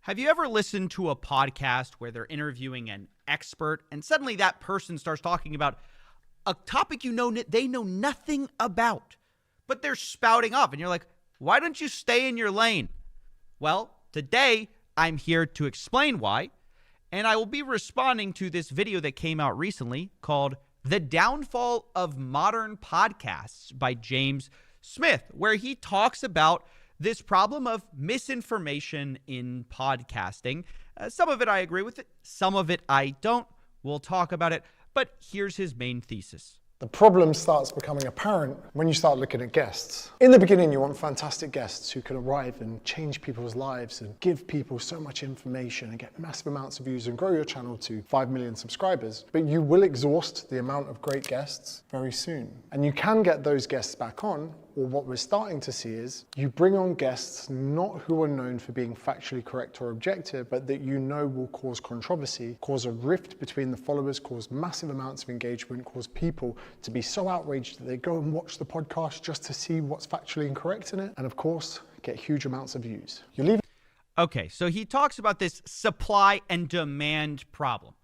Have you ever listened to a podcast where they're interviewing an expert and suddenly that person starts talking about a topic they know nothing about, but they're spouting off and you're like, why don't you stay in your lane? Well, today I'm here to explain why, and I will be responding to this video that came out recently called The Downfall of Modern Podcasts by James Smith, where he talks about this problem of misinformation in podcasting. Some of it I agree with it, some of it I don't. We'll talk about it, but here's his main thesis. The problem starts becoming apparent when you start looking at guests. In the beginning, you want fantastic guests who can arrive and change people's lives and give people so much information and get massive amounts of views and grow your channel to 5 million subscribers. But you will exhaust the amount of great guests very soon. And you can get those guests back on, or what we're starting to see is you bring on guests not who are known for being factually correct or objective, but that you know will cause controversy, cause a rift between the followers, cause massive amounts of engagement, cause people to be so outraged that they go and watch the podcast just to see what's factually incorrect in it, and of course, get huge amounts of views. You're leaving. Okay, so he talks about this supply and demand problem.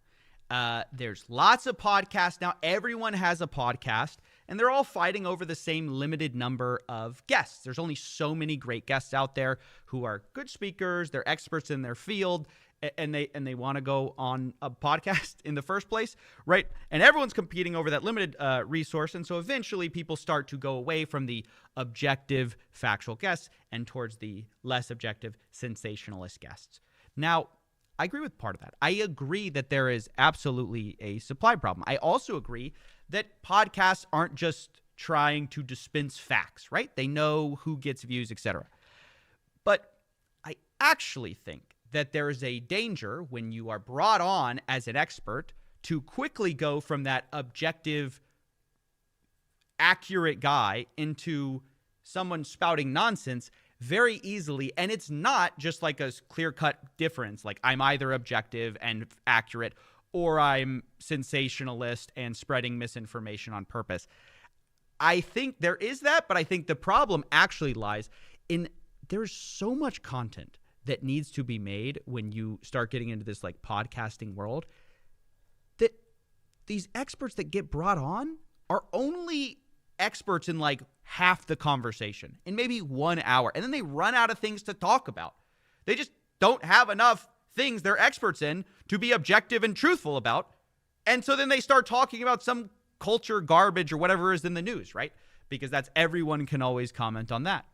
There's lots of podcasts now. Everyone has a podcast, and they're all fighting over the same limited number of guests. There's only so many great guests out there who are good speakers, they're experts in their field, and they want to go on a podcast in the first place, right? And everyone's competing over that limited resource, and so eventually people start to go away from the objective, factual guests and towards the less objective, sensationalist guests. Now, I agree with part of that. I agree that there is absolutely a supply problem. I also agree that podcasts aren't just trying to dispense facts, right? They know who gets views, etc. But I actually think that there is a danger when you are brought on as an expert to quickly go from that objective, accurate guy into someone spouting nonsense very easily. And it's not just like a clear-cut difference, like I'm either objective and accurate or I'm sensationalist and spreading misinformation on purpose. I think there is that, but I think the problem actually lies in there's so much content that needs to be made when you start getting into this like podcasting world that these experts that get brought on are only experts in like half the conversation in maybe 1 hour. And then they run out of things to talk about. They just don't have enough things they're experts in to be objective and truthful about. And so then they start talking about some culture garbage or whatever is in the news, right? Because that's everyone can always comment on that.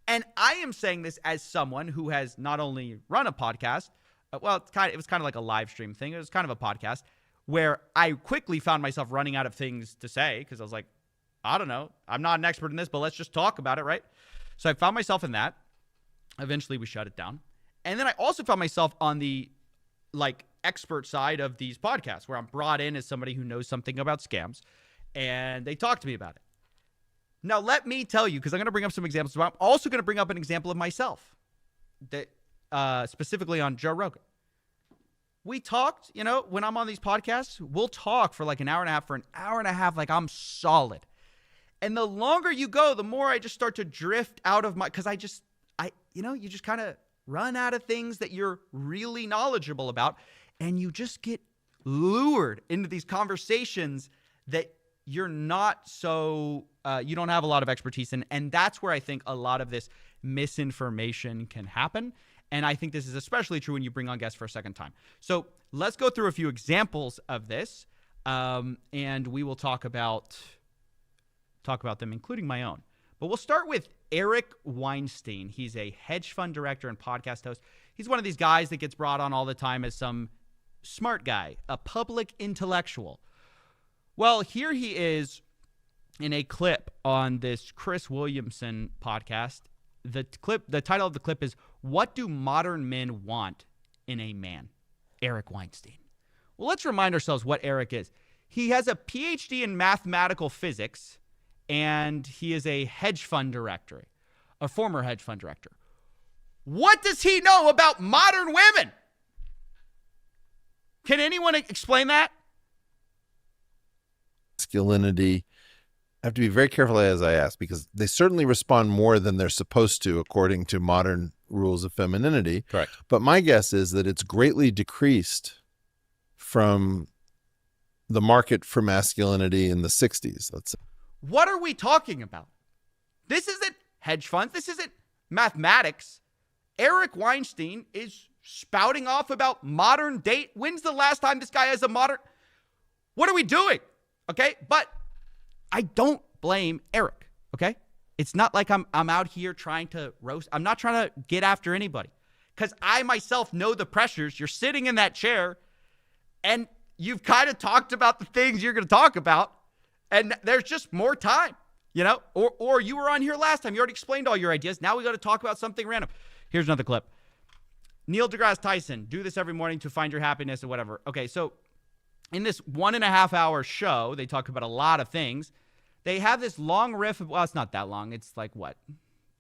And I am saying this as someone who has not only run a podcast, it was kind of like a live stream thing. It was kind of a podcast where I quickly found myself running out of things to say because I was like, I don't know. I'm not an expert in this, but let's just talk about it, right? So I found myself in that. Eventually, we shut it down. And then I also found myself on the like expert side of these podcasts where I'm brought in as somebody who knows something about scams, and they talk to me about it. Now, let me tell you, because I'm going to bring up some examples, but I'm also going to bring up an example of myself, that specifically on Joe Rogan. We talked, when I'm on these podcasts, we'll talk for like an hour and a half. For an hour and a half, like I'm solid. And the longer you go, the more I just start to drift out of because you just kind of run out of things that you're really knowledgeable about, and you just get lured into these conversations that you're not so, you don't have a lot of expertise in. And that's where I think a lot of this misinformation can happen. And I think this is especially true when you bring on guests for a second time. So let's go through a few examples of this, and we will talk about them, including my own. But we'll start with Eric Weinstein. He's a hedge fund director and podcast host. He's one of these guys that gets brought on all the time as some smart guy, a public intellectual. Well, here he is in a clip on this Chris Williamson podcast. The title of the clip is, "What Do Modern Men Want in a Man?" Eric Weinstein. Well, let's remind ourselves what Eric is. He has a PhD in mathematical physics, and he is a hedge fund director, a former hedge fund director. What does he know about modern women? Can anyone explain that? Masculinity. I have to be very careful as I ask, because they certainly respond more than they're supposed to according to modern rules of femininity. Correct. But my guess is that it's greatly decreased from the market for masculinity in the 60s, let's say. What are we talking about? This isn't hedge funds. This isn't mathematics. Eric Weinstein is spouting off about modern date. When's the last time this guy has a modern... What are we doing? Okay? But I don't blame Eric, okay? It's not like I'm out here trying to roast. I'm not trying to get after anybody because I myself know the pressures. You're sitting in that chair and you've kind of talked about the things you're going to talk about, and there's just more time, you know? Or you were on here last time. You already explained all your ideas. Now we got to talk about something random. Here's another clip. Neil deGrasse Tyson, do this every morning to find your happiness or whatever. Okay, so in this 1.5 hour show, they talk about a lot of things. They have this long riff of, well, it's not that long. It's like,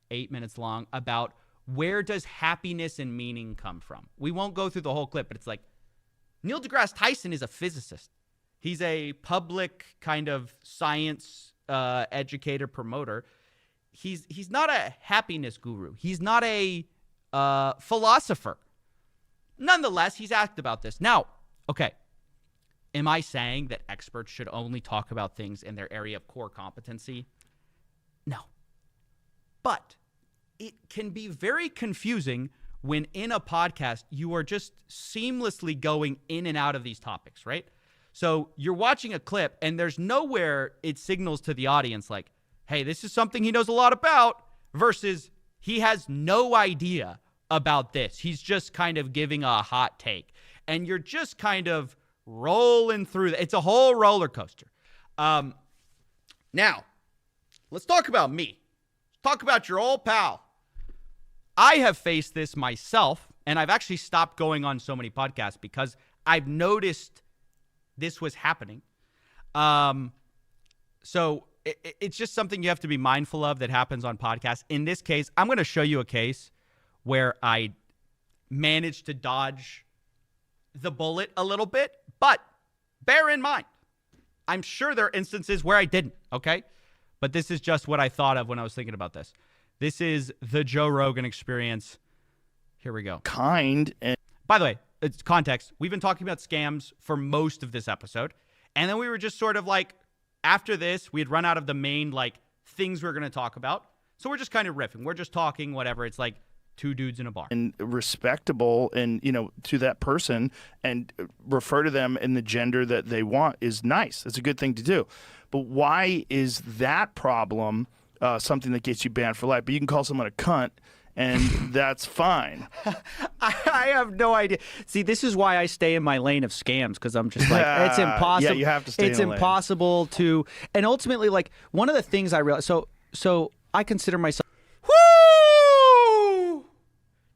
8 minutes long, about where does happiness and meaning come from. We won't go through the whole clip, but it's like, Neil deGrasse Tyson is a physicist. He's a public kind of science educator, promoter. He's not a happiness guru. He's not a philosopher. Nonetheless, he's asked about this. Now, okay, am I saying that experts should only talk about things in their area of core competency? No. But it can be very confusing when in a podcast you are just seamlessly going in and out of these topics, right? So you're watching a clip and there's nowhere it signals to the audience like, hey, this is something he knows a lot about, versus he has no idea about this. He's just kind of giving a hot take. And you're just kind of rolling through. It's a whole roller coaster. Now, let's talk about me. Talk about your old pal. I have faced this myself, and I've actually stopped going on so many podcasts because I've noticed this was happening. So it's just something you have to be mindful of that happens on podcasts. In this case, I'm going to show you a case where I managed to dodge the bullet a little bit, but bear in mind, I'm sure there are instances where I didn't, okay? But this is just what I thought of when I was thinking about this. This is the Joe Rogan Experience. Here we go. By the way, it's context. We've been talking about scams for most of this episode. And then we were just sort of like, after this, we had run out of the main like things we were going to talk about. So we're just kind of riffing. We're just talking, whatever. It's like two dudes in a bar. And respectable and, to that person and refer to them in the gender that they want is nice. It's a good thing to do. But why is that problem something that gets you banned for life? But you can call someone a cunt, and that's fine. I have no idea. See, this is why I stay in my lane of scams, because I'm just like, it's impossible. Yeah, you have to stay It's in a lane. impossible to, and ultimately, like, one of the things I realized, so I consider myself. Woo!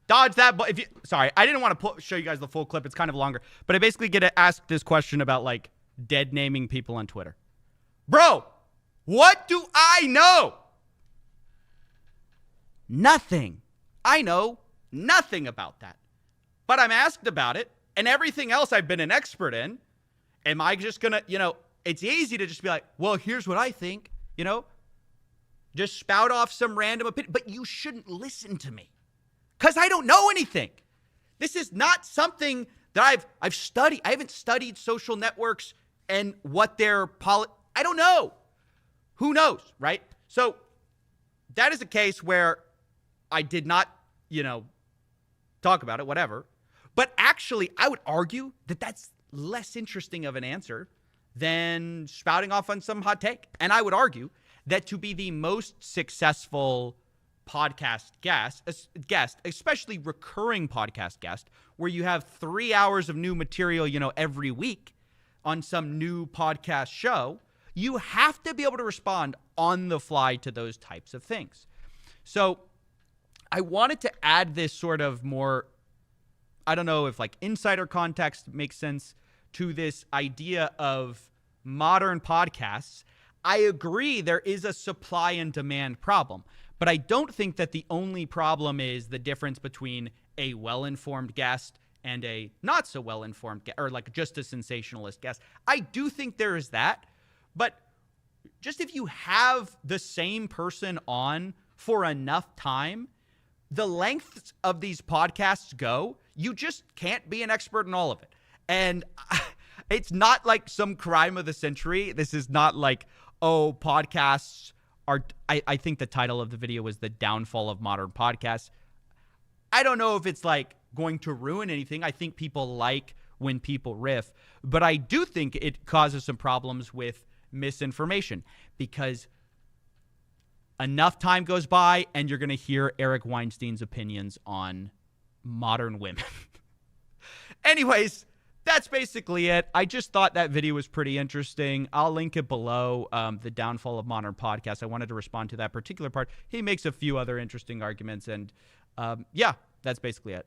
Dodge that. But sorry, I didn't want to show you guys the full clip. It's kind of longer. But I basically get to ask this question about, like, dead naming people on Twitter. Bro, what do I know? Nothing. I know nothing about that. But I'm asked about it, and everything else I've been an expert in. Am I just going to, it's easy to just be like, well, here's what I think, just spout off some random opinion. But you shouldn't listen to me because I don't know anything. This is not something that I've studied. I haven't studied social networks and what their I don't know. Who knows, right? So that is a case where I did not, talk about it, whatever. But actually, I would argue that that's less interesting of an answer than spouting off on some hot take. And I would argue that to be the most successful podcast guest, especially recurring podcast guest, where you have 3 hours of new material, every week on some new podcast show, you have to be able to respond on the fly to those types of things. So I wanted to add this sort of more, I don't know if like insider context makes sense to this idea of modern podcasts. I agree there is a supply and demand problem, but I don't think that the only problem is the difference between a well-informed guest and a not so well-informed guest, or like just a sensationalist guest. I do think there is that, but just if you have the same person on for enough time, the lengths of these podcasts go, you just can't be an expert in all of it. And it's not like some crime of the century. This is not like, oh, podcasts are, I think the title of the video was The Downfall of Modern Podcasts. I don't know if it's like going to ruin anything. I think people like when people riff, but I do think it causes some problems with misinformation, because enough time goes by and you're going to hear Eric Weinstein's opinions on modern women. Anyways, that's basically it. I just thought that video was pretty interesting. I'll link it below, The Downfall of Modern Podcasts. I wanted to respond to that particular part. He makes a few other interesting arguments, and yeah, that's basically it.